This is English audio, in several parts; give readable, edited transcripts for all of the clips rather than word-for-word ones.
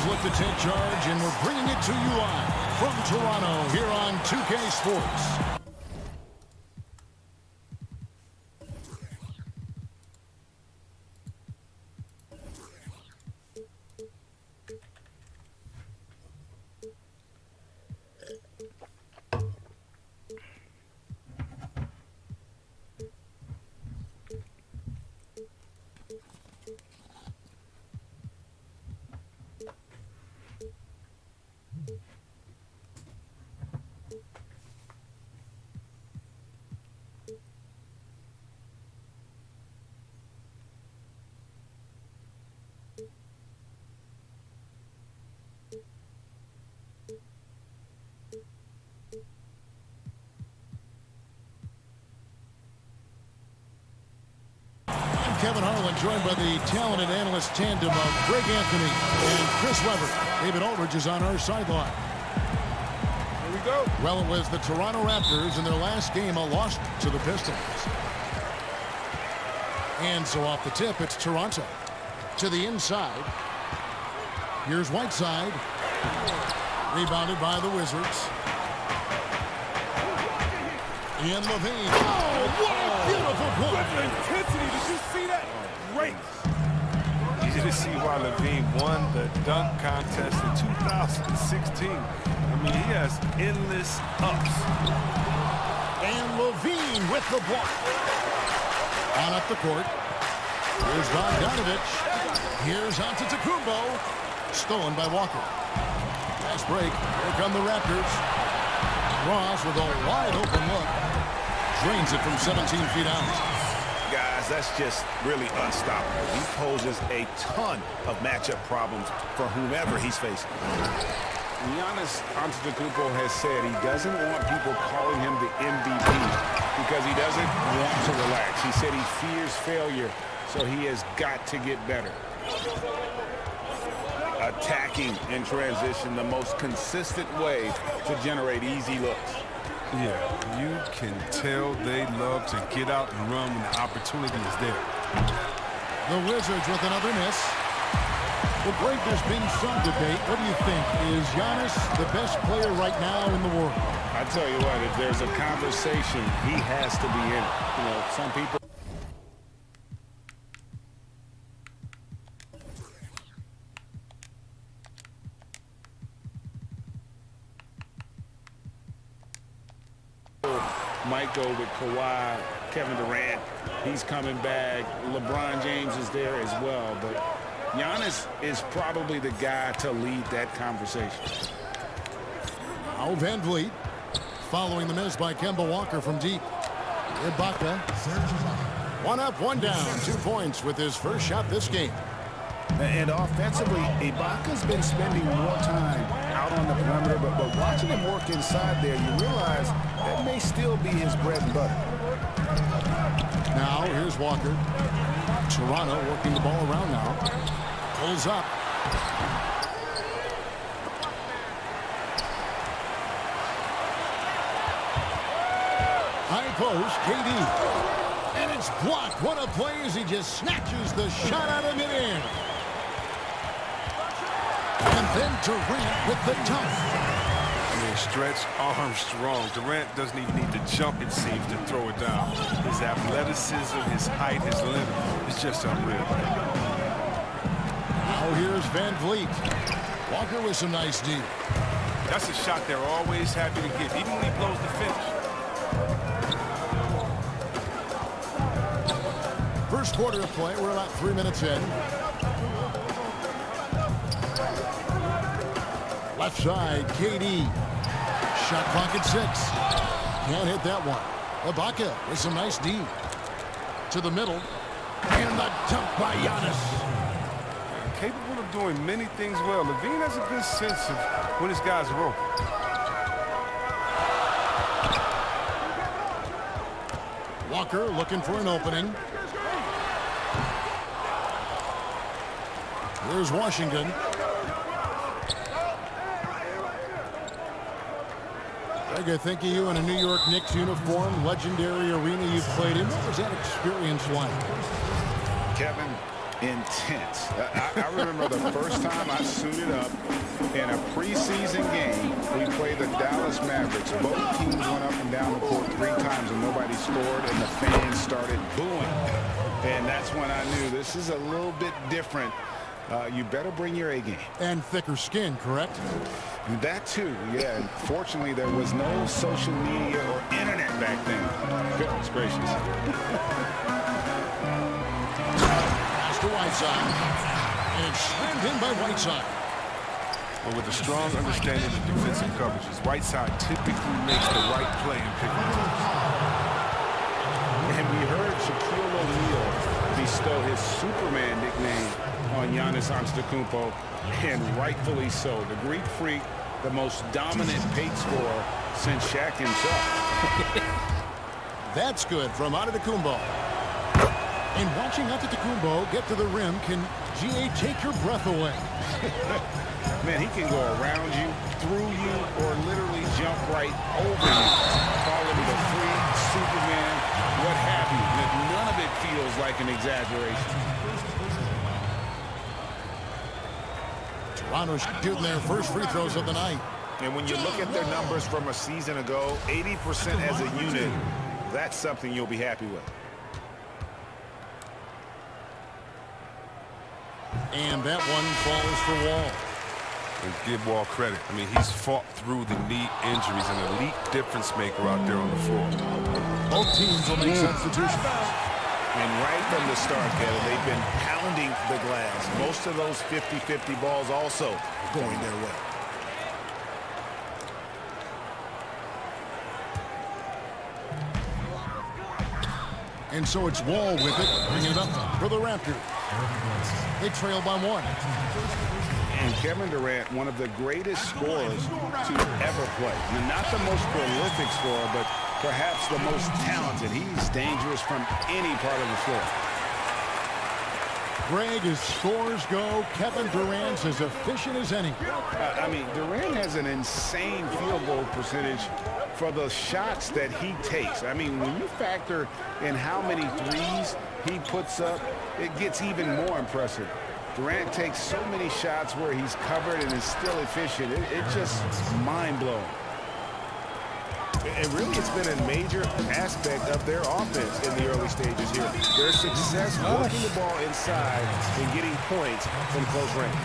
Look to take charge, and we're bringing it to you live from Toronto here on 2K Sports. Kevin Harlan, joined by the talented analyst tandem of Greg Anthony and Chris Webber. David Aldridge is on our sideline. Here we go. Well, it was the Toronto Raptors in their last game, a loss to the Pistons. And so off the tip, it's Toronto. To the inside. Here's Whiteside. Rebounded by the Wizards. Ian Levine. Oh, what a beautiful play. Intensity, did you see that? Great. Easy to see why Levine won the dunk contest in 2016. I mean, he has endless ups. And Levine with the block. On up the court. Here's Bogdanovich. Here's Antetokounmpo. Stolen by Walker. Fast break. Here come the Raptors. Ross with a wide open look. Drains it from 17 feet out. Guys, that's just really unstoppable. He poses a ton of matchup problems for whomever he's facing. Giannis Antetokounmpo has said he doesn't want people calling him the MVP because he doesn't want to relax. He said he fears failure, so he has got to get better. Attacking in transition, the most consistent way to generate easy looks. Yeah, you can tell they love to get out and run when the opportunity is there. The Wizards with another miss. Well, Blake, there's been some debate. What do you think? Is Giannis the best player right now in the world? I tell you what, if there's a conversation, he has to be in it. You know, some people... might go with Kawhi, Kevin Durant. He's coming back. LeBron James is there as well. But Giannis is probably the guy to lead that conversation. Now Van Vliet following the miss by Kemba Walker from deep. Ibaka. One up, one down. 2 points with his first shot this game. And offensively, Ibaka's been spending more time out on the perimeter, but watching him work inside there, you realize that may still be his bread and butter. Now, here's Walker. Toronto working the ball around now. Pulls up. High post, KD. And it's blocked. What a play as he just snatches the shot out of midair. And then Durant with the dunk. I mean, stretch arm strong. Durant doesn't even need to jump, it seems, to throw it down. His athleticism, his height, his length is just unreal. Now here's Van Vliet. Walker with some nice D. That's a shot they're always happy to give, even when he blows the finish. First quarter of play, we're about 3 minutes in. Left side, KD. Shot clock at 6. Can't hit that one. Ibaka with some nice D. To the middle. And the dunk by Giannis. Capable of doing many things well. Levine has a good sense of when his guys are open. Walker looking for an opening. Here's Washington. Greg, I think of you in a New York Knicks uniform, legendary arena you've played in. What was that experience like? Kevin, intense. I remember the first time I suited up in a preseason game. We played the Dallas Mavericks. Both teams went up and down the court 3 times and nobody scored, and the fans started booing. And that's when I knew this is a little bit different. You better bring your A game. And thicker skin, correct? That too, yeah. And fortunately, there was no social media or internet back then. Goodness gracious. Pass to Whiteside. And slammed in by Whiteside. But with a strong understanding of defensive coverages, Whiteside typically makes the right play in pick and rolls. And we heard Shaquille O'Neal bestow his Superman nickname on Giannis Antetokounmpo, and rightfully so. The Greek freak, the most dominant paint scorer since Shaq himself. That's good from Antetokounmpo. And watching Antetokounmpo get to the rim can, GA, take your breath away. Man, he can go around you, through you, or literally jump right over you. Call him the freak, Superman, what have you. None of it feels like an exaggeration. Toronto's shooting their first free throws of the night. And when you look at their numbers from a season ago, 80% as a unit, that's something you'll be happy with. And that one falls for Wall. And give Wall credit. I mean, he's fought through the knee injuries, an elite difference maker out there on the floor. Both teams will make substitutions. And right from the start, Kevin, they've been pounding the glass. Most of those 50-50 balls also going their way. And so it's Wall with it, bringing it up for the Raptors. They trail by 1. And Kevin Durant, one of the greatest scorers to ever play. I mean, not the most prolific scorer, but perhaps the most talented. He's dangerous from any part of the floor. Greg, as scores go, Kevin Durant's as efficient as any. I mean, Durant has an insane field goal percentage for the shots that he takes. I mean, when you factor in how many threes he puts up, it gets even more impressive. Durant takes so many shots where he's covered and is still efficient. It's just mind-blowing. And really, it's been a major aspect of their offense in the early stages here. Their success working the ball inside and getting points from close range.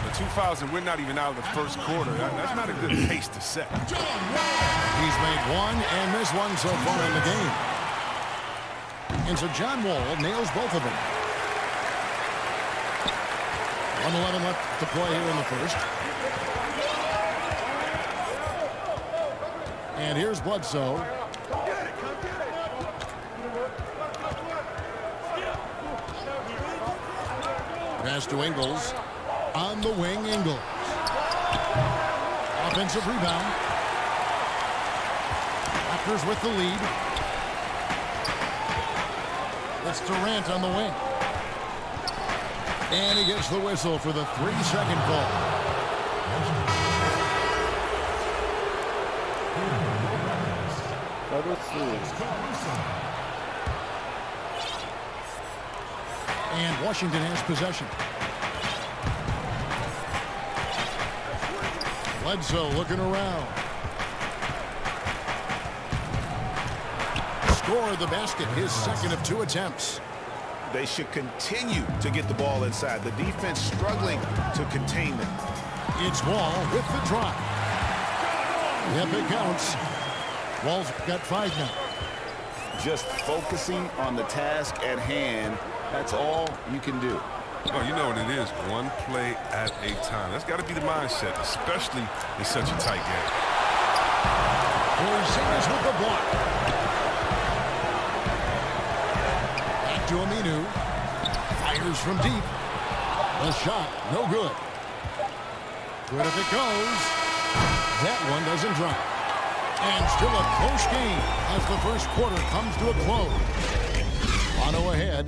The 2,000, we're not even out of the first quarter. That's not a good pace to set. He's made one and missed one so far in the game. And so John Wall nails both of them. 1:11 left to play here in the first. And here's Bledsoe. Pass to Ingles. On the wing, Ingles. Offensive rebound. Raptors with the lead. It's Durant on the wing. And he gets the whistle for the 3-second call. And Washington has possession. Bledsoe looking around. Scored the basket, his second of 2 attempts. They should continue to get the ball inside. The defense struggling to contain them. It's Wall with the drop. Yep, it counts. Wall's got 5 now. Just focusing on the task at hand, that's all you can do. Oh, you know what it is. One play at a time. That's got to be the mindset, especially in such a tight game. Porzingis with the block. Back to Aminu. Fires from deep. The shot, no good. Good if it goes. That one doesn't drop. And still a close game as the first quarter comes to a close. Toronto ahead.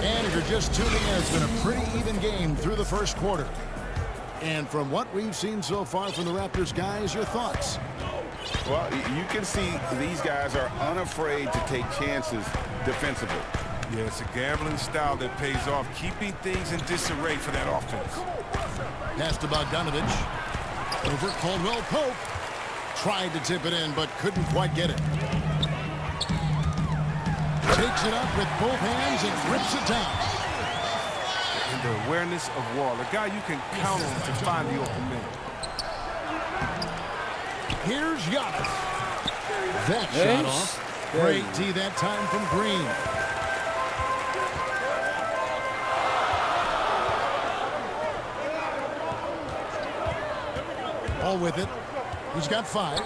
And if you're just tuning in, it's been a pretty even game through the first quarter. And from what we've seen so far from the Raptors, guys, your thoughts? Well, you can see these guys are unafraid to take chances defensively. Yeah, it's a gambling style that pays off, keeping things in disarray for that offense. Pass to Bogdanovich. Over Caldwell Pope. Tried to tip it in, but couldn't quite get it. Takes it up with both hands and rips it down. And the awareness of Wall, a guy you can count on to find the open man. Here's Giannis. That shot off. Great D that time from Green. All with it. He's got 5.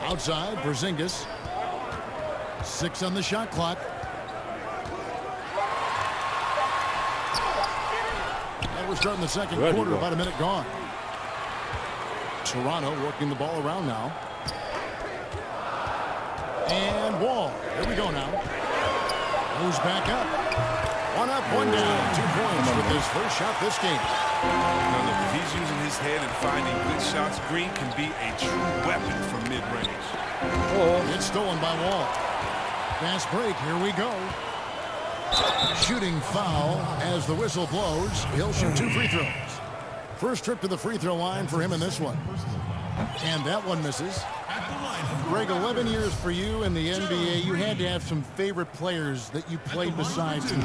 Outside, Porzingis. 6 on the shot clock. And we're starting the second quarter, about a minute gone. Toronto working the ball around now. And Wall. Here we go now. Moves back up. 1 up, 1 down. 2 points with his first shot this game. Now look, if he's using his head and finding good shots, Green can be a true weapon from mid-range. It's stolen by Wall. Fast break, here we go. Shooting foul as the whistle blows. He'll shoot 2 free throws. First trip to the free throw line for him in this one. And that one misses. Greg, 11 years for you in the NBA. You had to have some favorite players that you played besides him.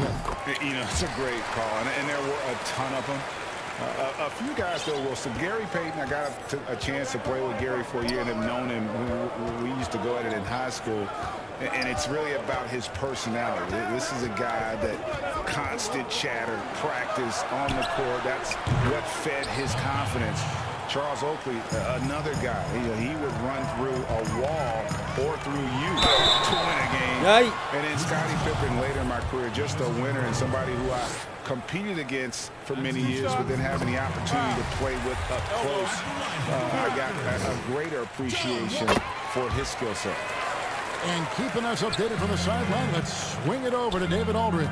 You know, it's a great call, and there were a ton of them. A few guys, though, Wilson. Gary Payton, I got a chance to play with Gary for a year and have known him. We used to go at it in high school. And it's really about his personality. This is a guy that constant chatter, practice on the court. That's what fed his confidence. Charles Oakley, another guy, he would run through a wall or through you to win a game. And then Scottie Pippen later in my career, just a winner and somebody who I competed against for many years, but then having the opportunity to play with up close, I got a greater appreciation for his skill set. And keeping us updated from the sideline, let's swing it over to David Aldridge.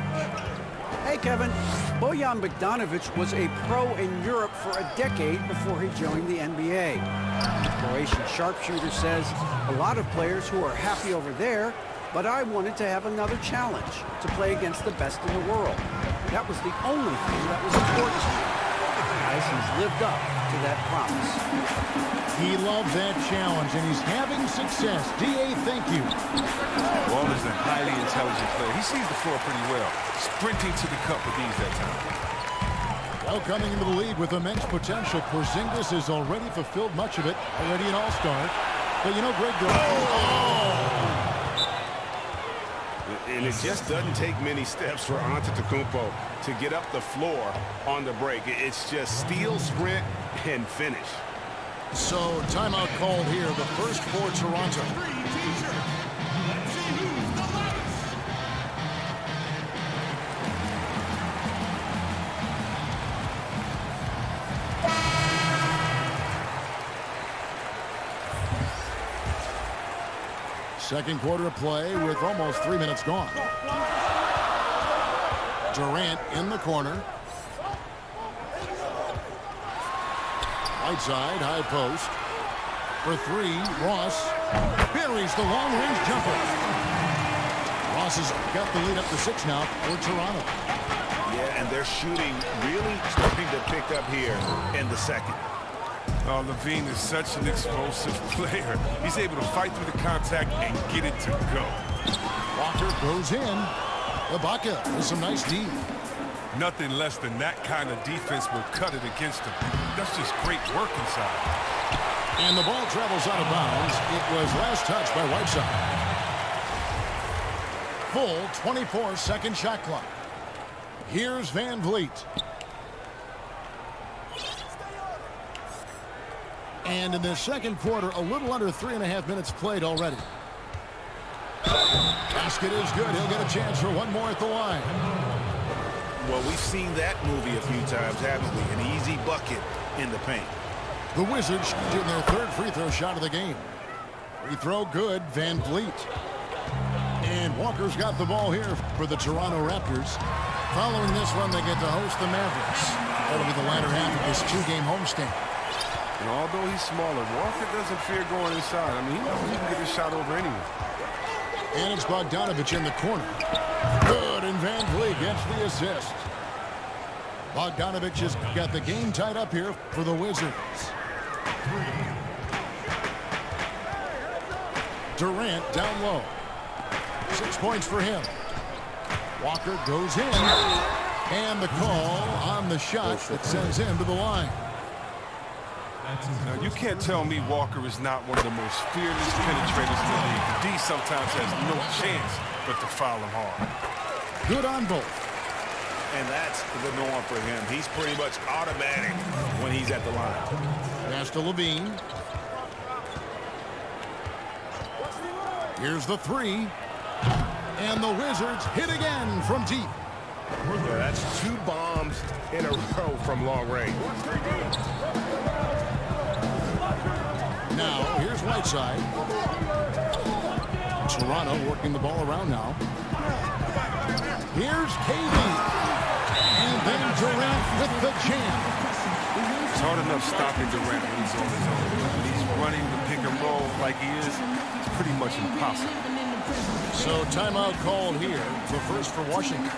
Hey, Kevin. Bojan Bogdanovic was a pro in Europe for a decade before he joined the NBA. The Croatian sharpshooter says, a lot of players who are happy over there, but I wanted to have another challenge, to play against the best in the world. That was the only thing that was important to me. Guys, he's lived up to that promise. He loves that challenge, and he's having success. D.A., thank you. Wall is a highly intelligent player. He sees the floor pretty well. Sprinting to the cup with ease that time. Well, coming into the league with immense potential, Porzingis has already fulfilled much of it. Already an all-star. But you know, Greg, And it just doesn't take many steps for Antetokounmpo to get up the floor on the break. It's just steal, sprint, and finish. So, timeout called here, the first for Toronto. Second quarter of play with almost 3 minutes gone. Durant in the corner. Right side, high post. For 3, Ross buries the long-range jumper. Ross This has got the lead up to 6 now for Toronto. Yeah, and their shooting really starting to pick up here in the second. Oh, Levine is such an explosive player. He's able to fight through the contact and get it to go. Walker goes in. Ibaka with some nice D. Nothing less than that kind of defense will cut it against him. That's just great work inside. And the ball travels out of bounds. It was last touched by Whiteside. Full 24-second shot clock. Here's Van Vliet. And in the second quarter, a little under 3.5 minutes played already. Basket is good. He'll get a chance for one more at the line. Well, we've seen that movie a few times, haven't we? An easy bucket in the paint. The Wizards shooting their third free throw shot of the game. Free throw good, Van Vliet. And Walker's got the ball here for the Toronto Raptors. Following this one, they get to host the Mavericks. That'll be the latter half of this 2-game homestand. And although he's smaller, Walker doesn't fear going inside. I mean, he knows he can get his shot over anyway. And it's Bogdanovich in the corner. Good, and Van Vliet gets the assist. Bogdanovich has got the game tied up here for the Wizards. Durant down low. 6 points for him. Walker goes in. And the call on the shot that sends him to the line. Now, you can't tell me Walker is not one of the most fearless penetrators in the league. The D sometimes has no chance but to foul him hard. Good on both. And that's the norm for him. He's pretty much automatic when he's at the line. Pass to Levine. Here's the three. And the Wizards hit again from deep. Yeah, that's 2 bombs in a row from long range. Now, here's Whiteside. Toronto working the ball around now. Here's KD. And then Durant with the jam. It's hard enough stopping Durant when he's on his own. When he's running the pick and roll like he is, it's pretty much impossible. So timeout called here. The first for Washington.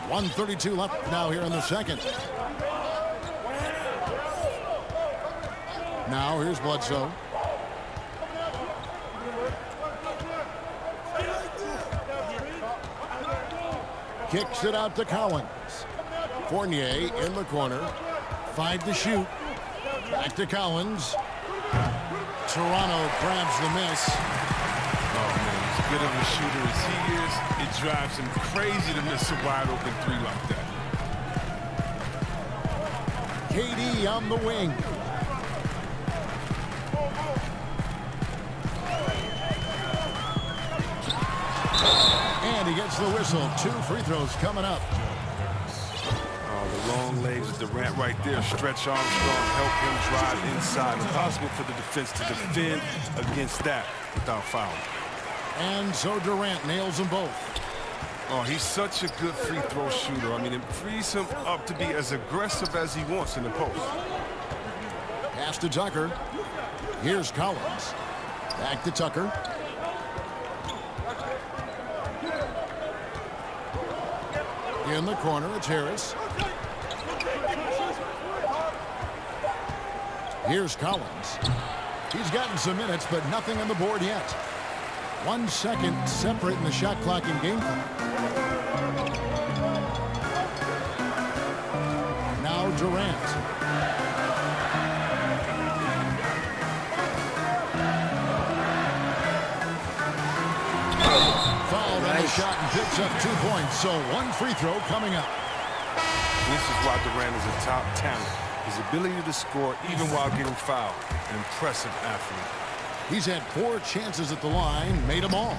.132 left now here in the second. Now here's Bledsoe. Kicks it out to Collins. Fournier in the corner. 5 to shoot. Back to Collins. Toronto grabs the miss. Oh, man, as good of a shooter as he is, it drives him crazy to miss a wide-open 3 like that. KD on the wing. And he gets the whistle. 2 free throws coming up. Oh, the long legs of Durant right there. Stretch Armstrong help him drive inside. Impossible for the defense to defend against that without fouling. And so Durant nails them both. Oh, he's such a good free throw shooter. I mean, it frees him up to be as aggressive as he wants in the post. Pass to Tucker. Here's Collins. Back to Tucker. In the corner, it's Harris. Here's Collins. He's gotten some minutes, but nothing on the board yet. 1 second separating the shot clock and game clock. Now Durant. Fouled on the shot and picks up 2 points. So 1 free throw coming up. This is why Durant is a top talent. His ability to score even while getting fouled. An impressive athlete. He's had 4 chances at the line, made them all.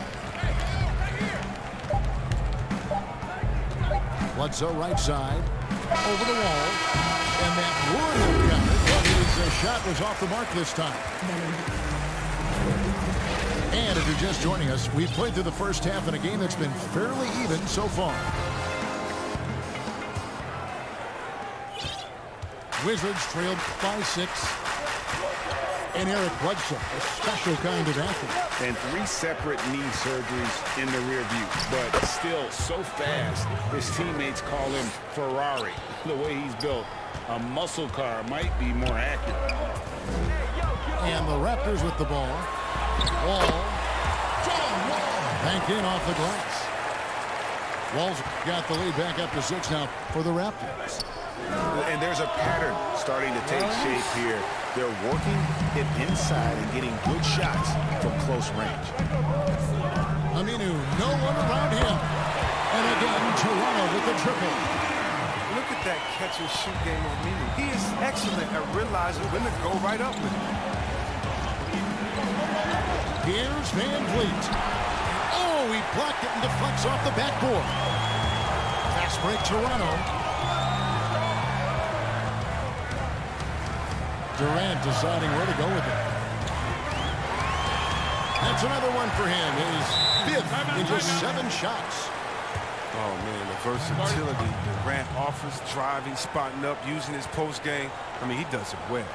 Bledsoe right side, over the wall, and that would have counted, but his shot was off the mark this time. And if you're just joining us, we've played through the first half in a game that's been fairly even so far. Wizards trailed by 6. And Eric Bledsoe, a special kind of athlete. And 3 separate knee surgeries in the rear view, but still so fast, his teammates call him Ferrari. The way he's built, a muscle car might be more accurate. And the Raptors with the ball. Wall. Banked in off the glass. Wall's got the lead back up to 6 now for the Raptors. And there's a pattern starting to take shape here. They're working it inside and getting good shots from close range. Aminu, no one around him. And again, Toronto with the triple. Look at that catch and shoot game of Aminu. He is excellent at realizing when to go right up with it. Here's Van Vliet. Oh, he blocked it and deflects off the backboard. Fast break, Toronto. Durant deciding where to go with it. That's another one for him. His 5th in just 7 shots. Oh, man, the versatility Durant offers, driving, spotting up, using his post game. I mean, he does it well.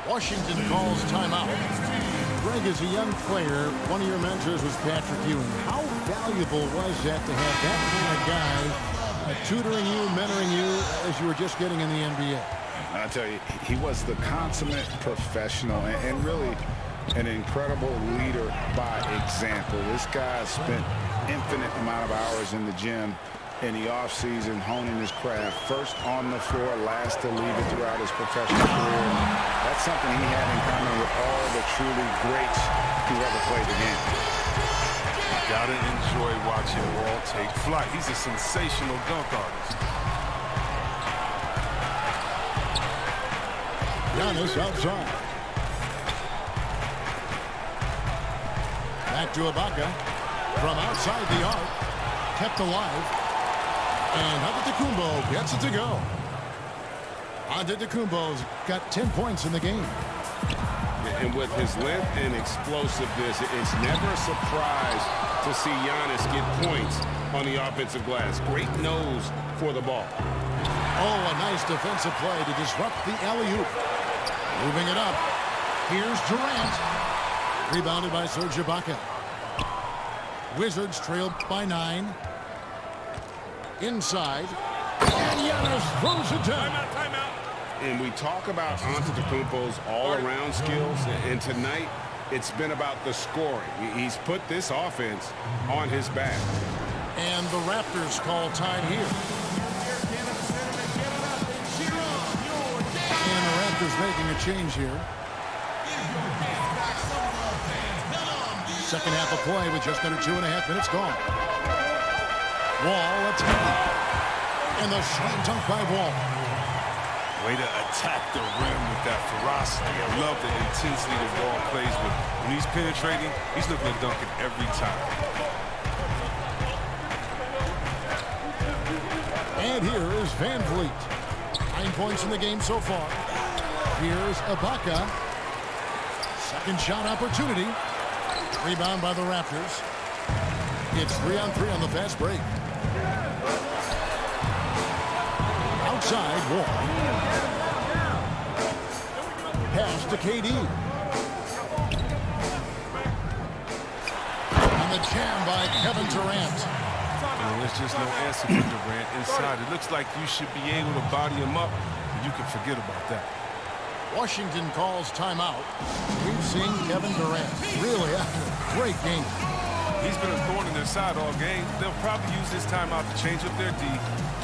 Washington calls timeout. Greg, as a young player, one of your mentors was Patrick Ewing. How valuable was that to have that kind of guy tutoring you, mentoring you as you were just getting in the NBA? I tell you, he was the consummate professional and really an incredible leader by example. This guy spent infinite amount of hours in the gym in the offseason honing his craft. First on the floor, last to leave it throughout his professional career. That's something he had in common with all the truly greats who ever played the game. Gotta enjoy watching Wall take flight. He's a sensational dunk artist. Giannis outside. Back to Ibaka. From outside the arc. Kept alive. And Antetokounmpo gets it to go. Antetokounmpo's got 10 points in the game. And with his length and explosiveness, it's never a surprise to see Giannis get points on the offensive glass. Great nose for the ball. Oh, a nice defensive play to disrupt the alley-oop. Moving it up. Here's Durant. Rebounded by Serge Ibaka. Wizards trailed by 9. Inside. And Giannis throws it down. Timeout. And we talk about Antetokounmpo's all-around skills, and tonight it's been about the scoring. He's put this offense on his back. And the Raptors call time here. And the Raptors making a change here. Second half of play with just under 2.5 minutes gone. Wall attack. And the slam dunk by Wall. Way to attack the rim with that ferocity. I love the intensity the Wall plays with. When he's penetrating, he's looking to dunk it every time. And here is Van Vliet. 9 points in the game so far. Here's Ibaka. Second shot opportunity. Rebound by the Raptors. It's 3-on-3 on the fast break. Outside, Wall. Pass to KD. And the jam by Kevin Durant. There's just no answer for Durant inside. It looks like you should be able to body him up, and you can forget about that. Washington calls timeout. We've seen Kevin Durant really having a great game. He's been a thorn in their side all game. They'll probably use this timeout to change up their D.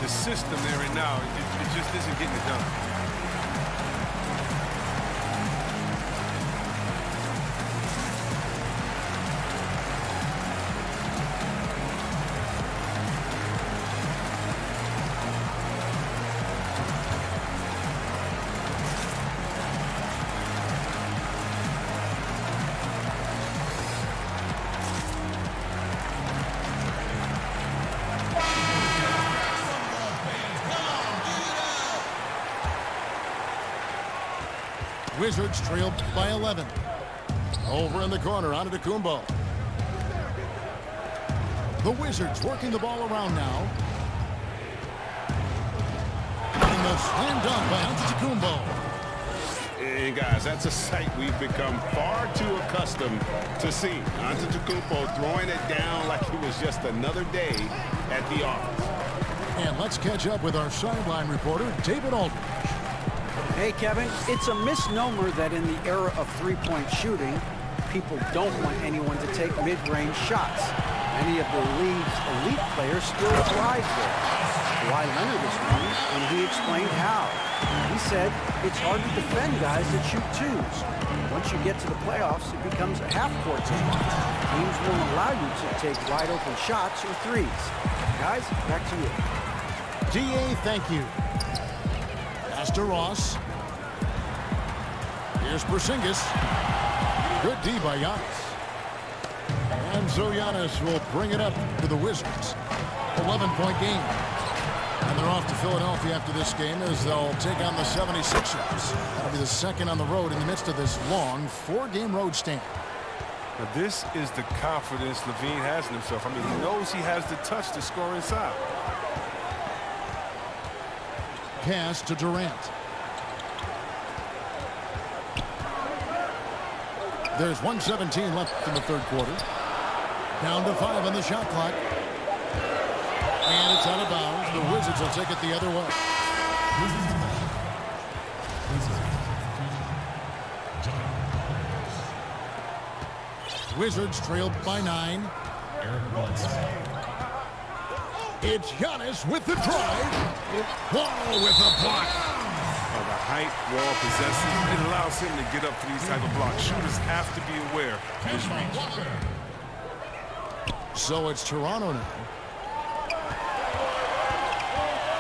The system there and now, it just isn't getting it done. Wizards trailed by 11. Over in the corner, Antetokounmpo. The Wizards working the ball around now. In the A slam dunk by Antetokounmpo. And guys, that's a sight we've become far too accustomed to seeing. Antetokounmpo throwing it down like it was just another day at the office. And let's catch up with our sideline reporter, David Aldridge. Hey, Kevin, it's a misnomer that in the era of three-point shooting, people don't want anyone to take mid-range shots. Many of the league's elite players still thrive there. Kawhi Leonard is one, and he explained how. He said it's hard to defend guys that shoot twos. Once you get to the playoffs, it becomes a half-court game. Teams won't allow you to take wide-open shots or threes. Guys, back to you. D.A., thank you. Pass to Ross. Here's Porzingis. Good D by Giannis. And so Giannis will bring it up to the Wizards. 11-point game. And they're off to Philadelphia after this game as they'll take on the 76ers. That'll be the second on the road in the midst of this long 4-game road stand. Now this is the confidence LaVine has in himself. I mean, he knows he has the touch to score inside. Pass to Durant. There's 1:17 left in the third quarter. Down to 5 on the shot clock. And it's out of bounds. The Wizards will take it the other way. Wizards trailed by 9. It's Giannis with the drive. Wall with a block. The height Wall possesses, it allows him to get up to these type of blocks. Shooters have to be aware of his reach. So it's Toronto now.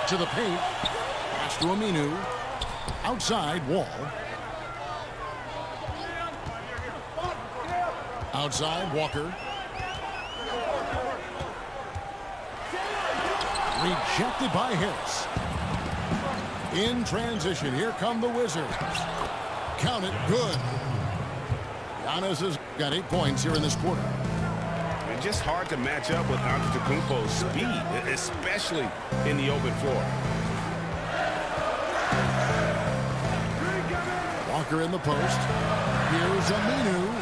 To the paint. Pass to Aminu. Outside, Wall. Outside, Walker. Rejected by Harris. In transition, here come the Wizards. Count it, good. Giannis has got 8 points here in this quarter. It's just hard to match up with Antetokounmpo's speed, especially in the open floor. Walker in the post. Here's Aminu.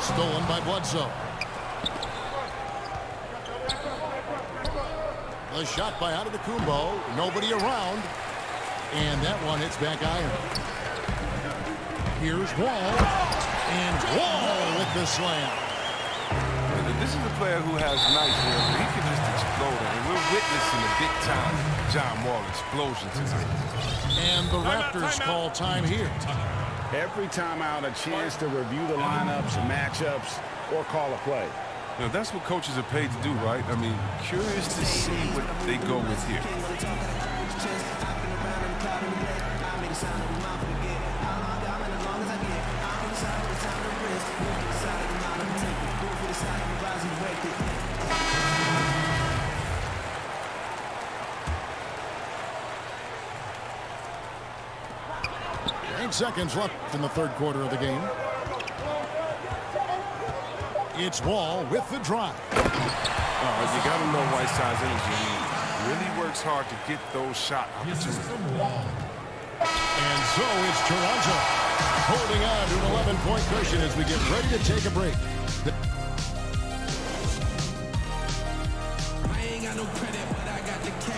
Stolen by Bledsoe. The shot by Antetokounmpo. Nobody around. And that one hits back iron. Here's Wall. And Wall with the slam. This is a player who has nice hands, but he can just explode. And we're witnessing a big-time John Wall explosion tonight. And the Raptors call time here. Every time out, a chance to review the lineups, matchups, or call a play. Now, that's what coaches are paid to do, right? I mean, curious to see what they go with here. Seconds left in the third quarter of the game. It's Wall with the drive. You got to know Whiteside's energy. He really works hard to get those shot opportunities. And so it's Toronto holding on to an 11-point cushion as we get ready to take a break.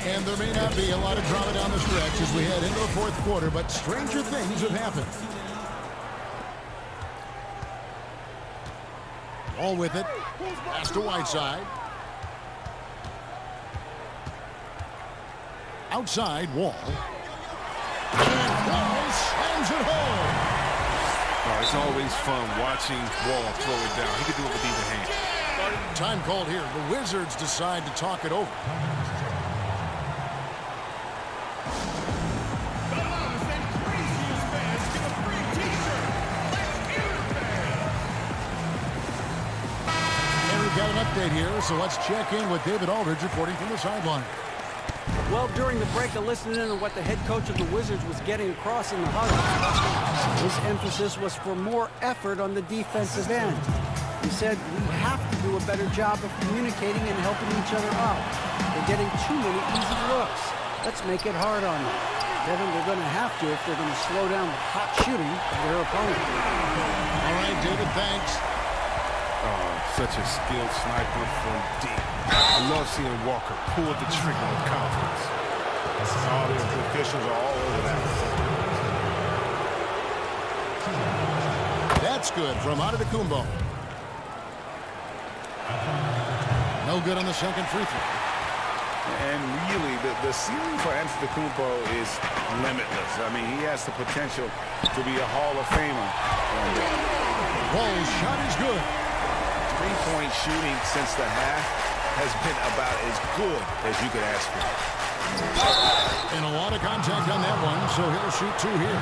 And there may not be a lot of drama down the stretch as we head into the fourth quarter, but stranger things have happened. All with it. Pass to Whiteside. Outside, Wall. And Wall slams it home. Oh, it's always fun watching Wall throw it down. He can do it with either hand. Time called here. The Wizards decide to talk it over. Got an update here, so let's check in with David Aldridge reporting from the sideline. Well, during the break, I listened in to what the head coach of the Wizards was getting across in the huddle. His emphasis was for more effort on the defensive end. He said, we have to do a better job of communicating and helping each other out. They're getting too many easy looks. Let's make it hard on them. Kevin, they're going to have to if they're going to slow down the hot shooting of their opponent. All right, David, thanks. Oh, such a skilled sniper from deep. I love seeing Walker pull the trigger with confidence. All the officials are all over that. That's good from Antetokounmpo. No good on the second free throw. And really, the ceiling for Antetokounmpo is limitless. I mean, he has the potential to be a Hall of Famer. Ball's shot is good. Three-point shooting since the half has been about as good as you could ask for. And a lot of contact on that one, so he'll shoot two here.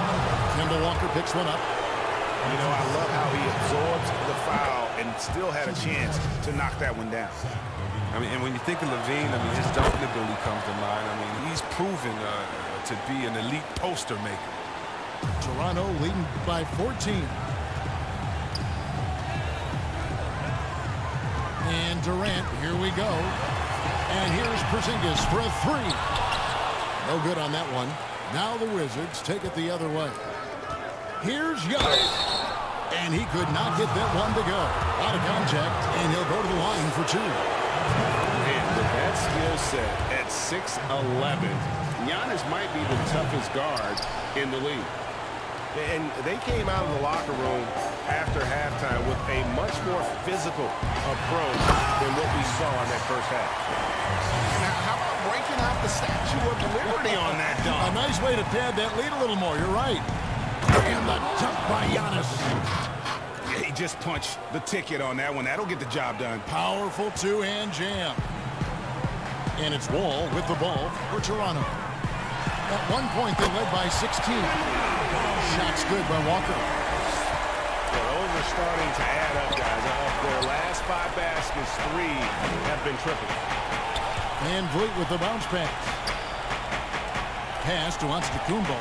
Kemba Walker picks one up. You know, I love how he absorbs the foul and still had a chance to knock that one down. I mean, and when you think of Levine, I mean, his dunking ability comes to mind. I mean, he's proven to be an elite poster maker. Toronto leading by 14. And Durant, here we go. And here's Porzingis for a three. No good on that one. Now the Wizards take it the other way. Here's Young. And he could not get that one to go. A lot of contact, and he'll go to the line for two. And with that skill set at 6'11", Giannis might be the toughest guard in the league. And they came out of the locker room after halftime with a much more physical approach than what we saw in that first half. Now, how about breaking out the Statue of Liberty on that A dunk? nice way to pad that lead a little more. You're right. And the dunk by Giannis. He just punched the ticket on that one. That'll get the job done. Powerful two-hand jam. And it's Wall with the ball for Toronto. At one point, they led by 16. Shots good by Walker. Well, those are starting to add up, guys. Of their last 5 baskets, 3 have been triple. And Vliet with the bounce pass. Pass to Antetokounmpo.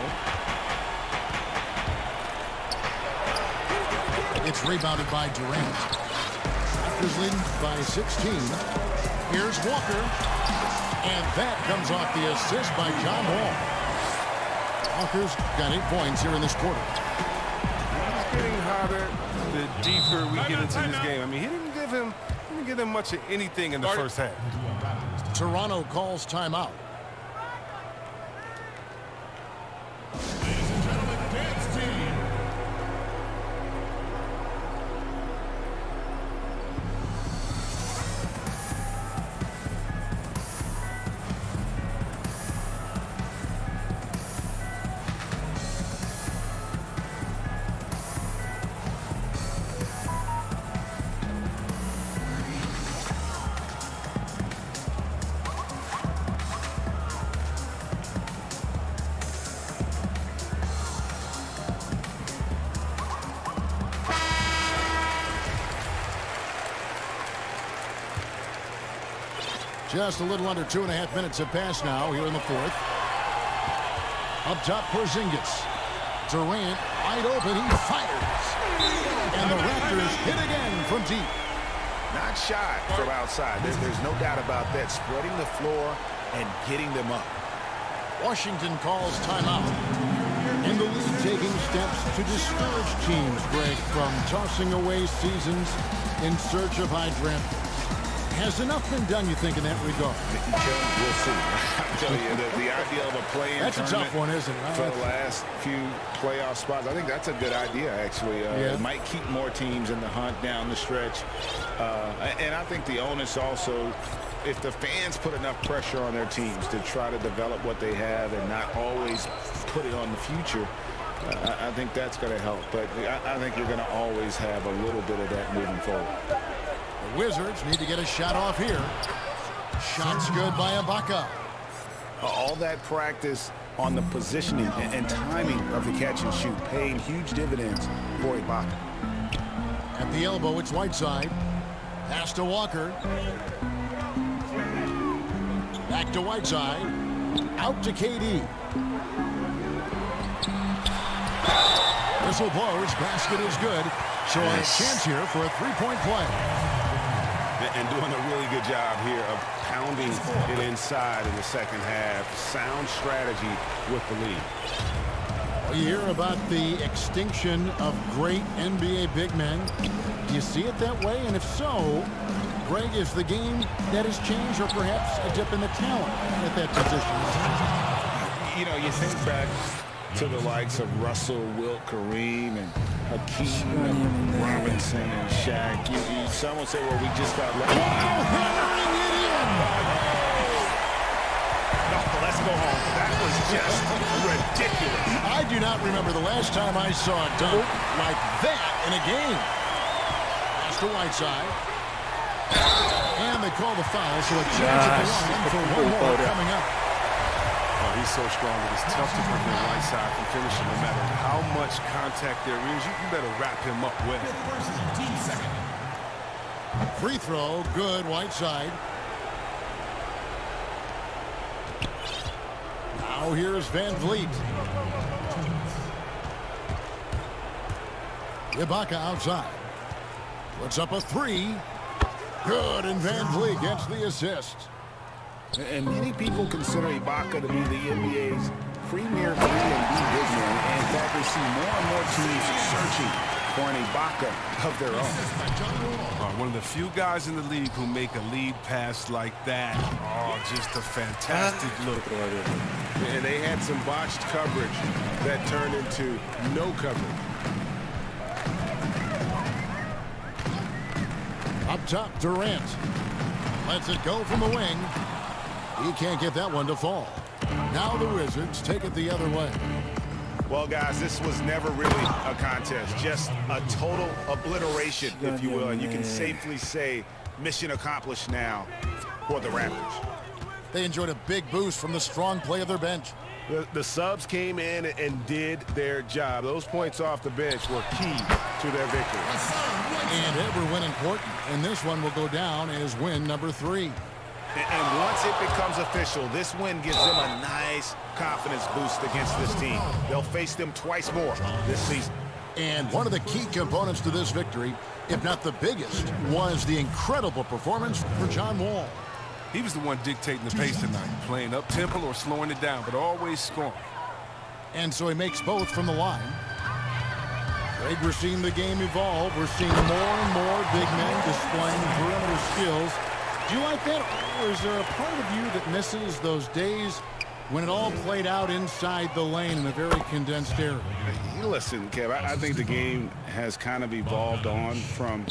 It's rebounded by Durant. Raptors leading by 16. Here's Walker. And that comes off the assist by John Wall. Walker's got 8 points here in this quarter. It's getting harder the deeper we get into this game. I mean, he didn't give him much of anything in the first half. Toronto calls timeout. Ladies and gentlemen, dance team. Just a little under 2.5 minutes have passed now here in the fourth. Up top, Porzingis. Durant wide open. He fires. And the Raptors hit again from deep. Not shot from outside. There's no doubt about that. Spreading the floor and getting them up. Washington calls timeout. And the league taking steps to discourage teams, Greg, from tossing away seasons in search of high draft picks. Has enough been done, you think, in that regard? We'll see. I'm telling you, the idea of a play-in That's a tough one, isn't it? for the last few playoff spots, I think that's a good idea, actually. It might keep more teams in the hunt down the stretch. And I think the onus also, if the fans put enough pressure on their teams to try to develop what they have and not always put it on the future, I think that's going to help. But I think you're going to always have a little bit of that moving forward. The Wizards need to get a shot off here. Shots good by Ibaka. All that practice on the positioning and timing of the catch and shoot paying huge dividends for Ibaka. At the elbow, it's Whiteside. Pass to Walker. Back to Whiteside. Out to KD. Whistle blows. Basket is good. So a chance here for a three-point play. And doing a really good job here of pounding it inside in the second half. Sound strategy with the lead. You hear about the extinction of great NBA big men. Do you see it that way? And if so, Greg, is the game that has changed, or perhaps a dip in the talent at that position? You know, you think back to the likes of Russell, Wilt, Kareem, and Hakeem, and Robinson, and Shaq. Some will say, well, we just got lucky. Hammering it in! No, let's go home. That was just ridiculous. I do not remember the last time I saw a dunk like that in a game. Pass to Whiteside. And they call the foul, so a chance at the line for one more coming up. Oh, he's so strong that it's tough to prevent Whiteside from finishing no matter how much contact there is. You better wrap him up well. Free throw, good, Whiteside. Now here's Van Vliet. Ibaka outside. Puts up a three. Good, and Van Vliet gets the assist. And many people consider Ibaka to be the NBA's premier 3-and-D big man. And in fact, we see more and more teams searching for an Ibaka of their own. One of the few guys in the league who make a lead pass like that. Oh, just a fantastic look. And they had some botched coverage that turned into no coverage. Up top, Durant. Lets it go from the wing. He can't get that one to fall. Now the Wizards take it the other way. Well, guys, this was never really a contest. Just a total obliteration, if you will. And you can safely say mission accomplished now for the Raptors. They enjoyed a big boost from the strong play of their bench. The subs came in and did their job. Those points off the bench were key to their victory. And every win important. And this one will go down as win number 3. And once it becomes official, this win gives them a nice confidence boost against this team. They'll face them twice more this season. And one of the key components to this victory, if not the biggest, was the incredible performance for John Wall. He was the one dictating the pace tonight, playing up-tempo or slowing it down, but always scoring. And so he makes both from the line. Greg, we're seeing the game evolve. We're seeing more and more big men displaying perimeter skills. Do you like that, or is there a part of you that misses those days when it all played out inside the lane in a very condensed area? Listen, Kev, I think the game has kind of evolved on from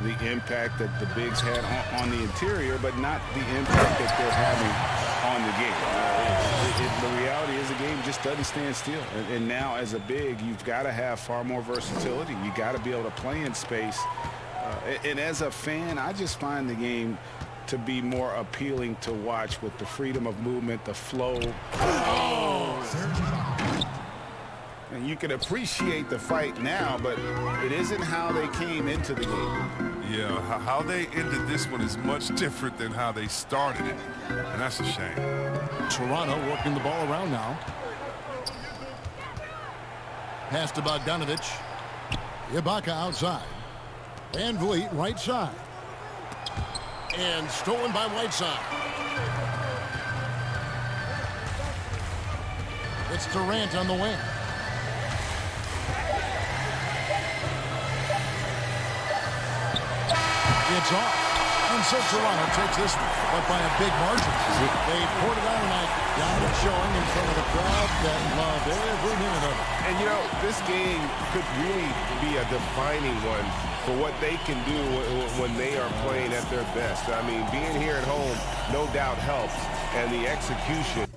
the impact that the bigs had on the interior, but not the impact that they're having on the game. The reality is the game just doesn't stand still. And now as a big, you've got to have far more versatility. You got to be able to play in space. And as a fan, I just find the game to be more appealing to watch with the freedom of movement, the flow. And you can appreciate the fight now, but it isn't how they came into the game. Yeah, how they ended this one is much different than how they started it. And that's a shame. Toronto working the ball around now. Pass to Bogdanovich. Ibaka outside. Van Vliet right side. And stolen by Whiteside. It's Durant on the wing. It's off. And so Toronto takes this one, but by a big margin. They poured it on tonight. Dominant showing in front of the crowd that loved every minute of it. And, you know, this game could really be a defining one for what they can do when they are playing at their best. I mean, being here at home no doubt helps, and the execution